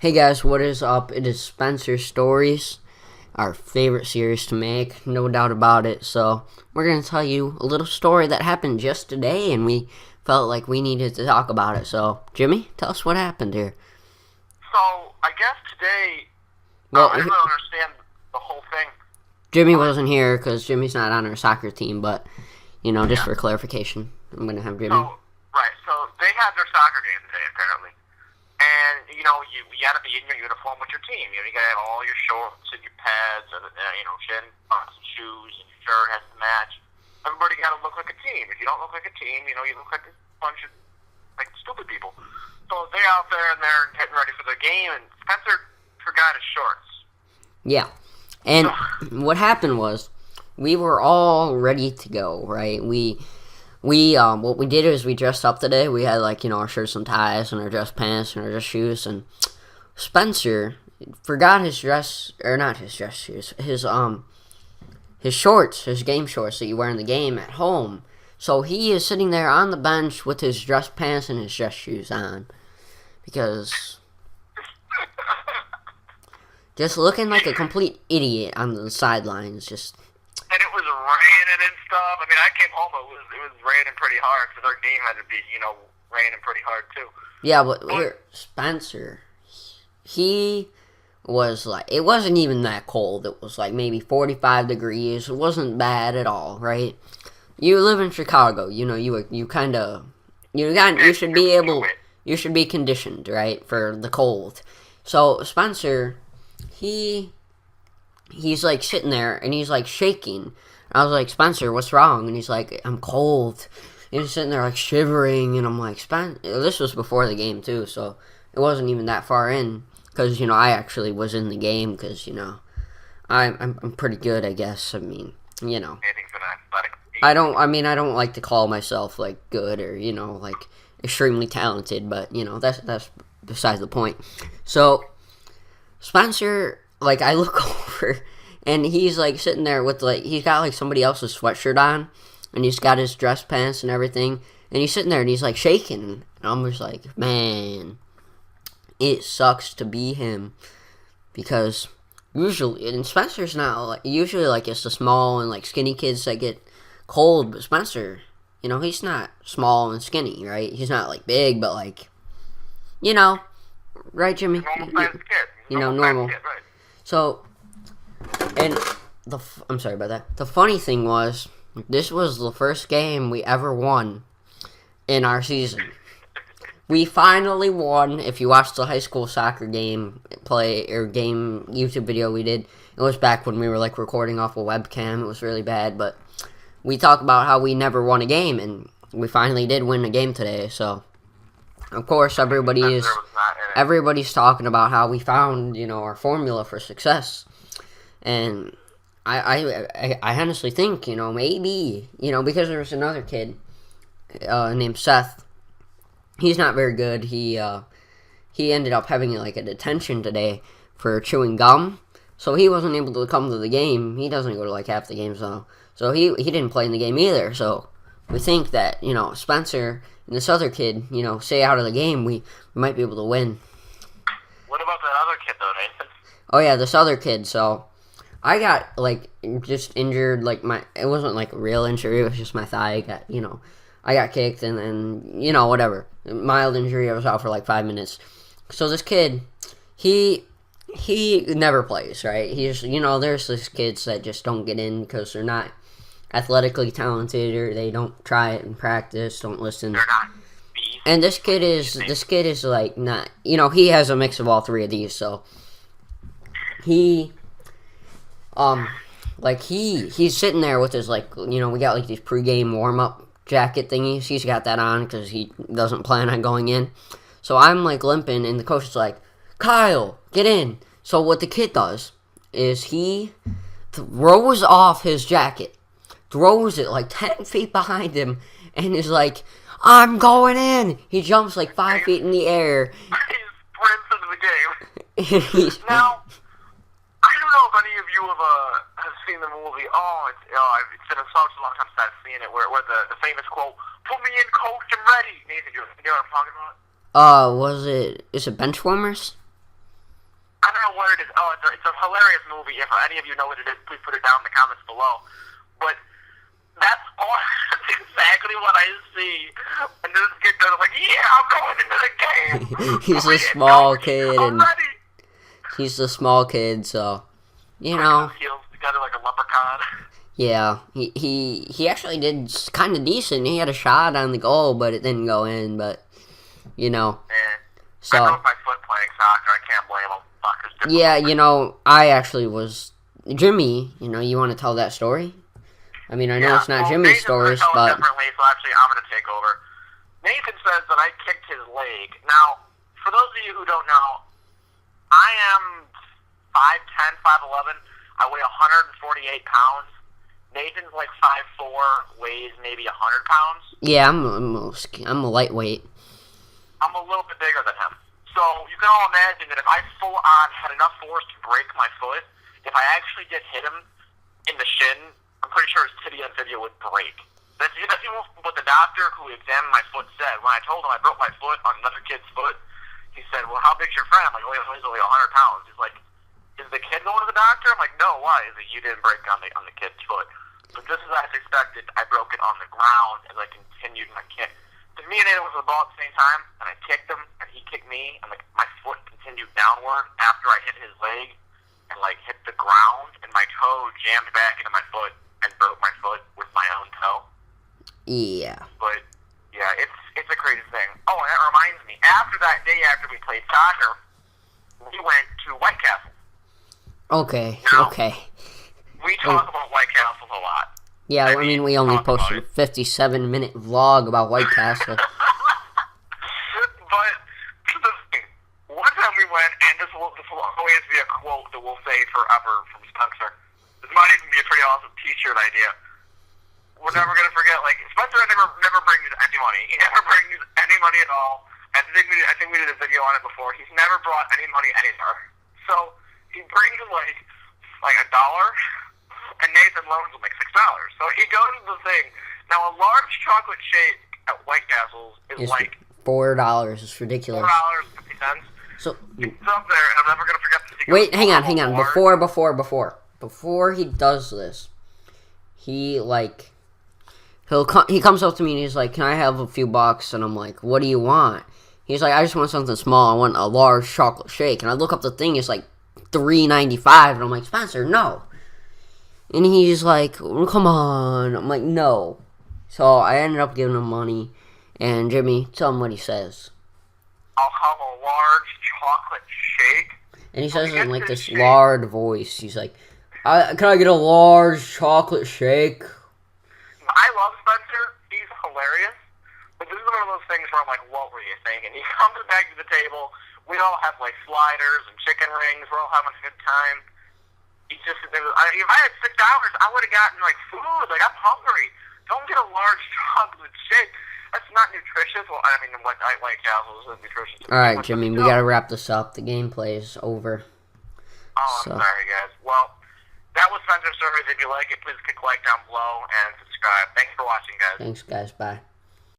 Hey guys, what is up? It is Spencer Stories, our favorite series to make, no doubt about it. So, we're going to tell you a little story that happened just today, and we felt like we needed to talk about it. So, Jimmy, tell us what happened here. So, I guess today, Well, I didn't really understand the whole thing. Jimmy wasn't here because Jimmy's not on our soccer team, but, just Yeah. for clarification, I'm going to have Jimmy. So they had their soccer game today, apparently. And, you got to be in your uniform with your team. You got to have all your shorts and your pads and, shin, shoes, and your shirt has to match. Everybody got to look like a team. If you don't look like a team, you look like a bunch of, stupid people. So they're out there and they're getting ready for the game, and Spencer forgot his shorts. Yeah. And what happened was, we were all ready to go, right? What we did is we dressed up today. We had, our shirts and ties and our dress pants and our dress shoes. And Spencer forgot his dress, or not his dress shoes, his shorts, his game shorts that you wear in the game at home. So he is sitting there on the bench with his dress pants and his dress shoes on. Because just looking like a complete idiot on the sidelines, And it was raining and stuff. I mean, I came home, it was raining pretty hard, so their game had to be, raining pretty hard, too. Yeah, but here, Spencer, he was it wasn't even that cold. It was maybe 45 degrees. It wasn't bad at all, right? You live in Chicago, you should be conditioned, right, for the cold. So, Spencer, he's sitting there, and he's shaking. I was like, Spencer, what's wrong? And he's like, I'm cold. And he's sitting there shivering, and I'm like, this was before the game too, so it wasn't even that far in, because I actually was in the game, because I'm pretty good, I guess. I mean, Anything's an athletic. I don't like to call myself good or extremely talented, but that's besides the point. So Spencer, I look over, and he's sitting there with he's got somebody else's sweatshirt on, and he's got his dress pants and everything, and he's sitting there and he's shaking, and I'm just like, man, it sucks to be him, because usually, and Spencer's not usually it's the small and skinny kids that get cold, but Spencer, he's not small and skinny, right? He's not big, but right, Jimmy? Normal-sized kid. Normal. Kid, right. So, and I'm sorry about that. The funny thing was, this was the first game we ever won in our season. We finally won. If you watched the high school soccer game YouTube video we did, it was back when we were recording off a webcam. It was really bad, but we talk about how we never won a game, and we finally did win a game today. So, of course, everybody's talking about how we found, our formula for success. And I honestly think, maybe, because there was another kid named Seth. He's not very good. He ended up having a detention today for chewing gum. So he wasn't able to come to the game. He doesn't go to half the games though. So he didn't play in the game either. So we think that, Spencer and this other kid, stay out of the game, we might be able to win. What about that other kid, though, Nathan? Oh, yeah, this other kid. So I got, just injured. It wasn't, a real injury. It was just my thigh. I got kicked, and then, whatever. Mild injury. I was out for, 5 minutes. So this kid, he never plays, right? He's, there's these kids that just don't get in because they're not athletically talented, or they don't try it in practice, don't listen. They're not. And this kid is not, he has a mix of all three of these, so he's sitting there with his, we got, these pregame warm-up jacket thingies. He's got that on because he doesn't plan on going in. So I'm, limping, and the coach is like, Kyle, get in. So what the kid does is he throws off his jacket, throws it 10 feet behind him, and is like, I'm going in. He jumps 5 feet in the air. He sprints into the game. Now, I don't know if any of you have seen the movie. It's been such a long time since I've seen it, where the famous quote, "Put me in, coach, I'm ready." Nathan, you know what I'm talking about? Is it Benchwarmers? know what it is. Oh, it's a hilarious movie. If any of you know what it is, please put it down in the comments below. But that's all. That's exactly what I see. And this kid goes like, "Yeah, I'm going into the game." He's a small kid, and he's a small kid, so you know. Heels together like a leprechaun. Yeah, he actually did kind of decent. He had a shot on the goal, but it didn't go in. But you know, so I broke my foot playing soccer. I can't blame him. Fuckers. Yeah, you know, I actually was Jimmy. You know, you want to tell that story? I mean, I know it's not Jimmy's stories, but differently. So actually, I'm going to take over. Nathan says that I kicked his leg. Now, for those of you who don't know, I am 5'10", 5'11". I weigh 148 pounds. Nathan's like 5'4", weighs maybe 100 pounds. Yeah, I'm a lightweight. I'm a little bit bigger than him. So you can all imagine that if I full on had enough force to break my foot, if I actually did hit him in the shin, I'm pretty sure his tibia and fibula would break. That's even what the doctor who examined my foot said. When I told him I broke my foot on another kid's foot, he said, "Well, how big's your friend?" I'm like, "Oh, he's only 100 pounds." He's like, "Is the kid going to the doctor?" I'm like, "No, why?" He's like, "You didn't break on the kid's foot." But just as I expected, I broke it on the ground as I continued my kick. So me and Nathan was the ball at the same time, and I kicked him, and he kicked me, and like my foot continued downward after I hit his leg, and like hit the ground, and my toe jammed back into my foot and broke my foot with my own toe. Yeah. But yeah, it's a crazy thing. Oh, and that reminds me. After that day, after we played soccer, we went to White Castle. Okay. Now, okay. We talk about White Castle a lot. Yeah, I mean, we only posted a 57-minute vlog about White Castle. But the thing, one time we went, and this will always be a quote that we'll say forever from Spencer. This might even be a pretty awesome T-shirt idea. We're never gonna forget. Like Spencer never brings any money. He never brings any money at all. I think we did a video on it before. He's never brought any money anywhere. So he brings like $1. And Nathan loans him like $6. So he goes to the thing. Now, a large chocolate shake at White Castle's is like $4. It's ridiculous. $4.50. So it's up there, and I'm never gonna forget this. Wait, hang on. Before he does this, he comes up to me and he's like, "Can I have a few bucks?" And I'm like, "What do you want?" He's like, "I just want something small. I want a large chocolate shake." And I look up the thing. It's like $3.95, and I'm like, "Spencer, no." And he's like, "Well, come on." I'm like, "No." So I ended up giving him money. And Jimmy, tell him what he says. "I'll have a large chocolate shake." And he says it in like this loud voice. He's like, "Can I get a large chocolate shake?" I love Spencer. He's hilarious. But this is one of those things where I'm like, what were you thinking? He comes back to the table. We all have like sliders and chicken rings. We're all having a good time. If I had $6, I would have gotten like food. Like, I'm hungry. Don't get a large chocolate shake. That's not nutritious. Well, I mean, White Castle is nutritious. All right, Jimmy, we gotta wrap this up. The gameplay is over. Oh, I'm sorry, guys. Well, that was Spencer Stories. If you like it, please click like down below and subscribe. Thanks for watching, guys. Thanks, guys. Bye.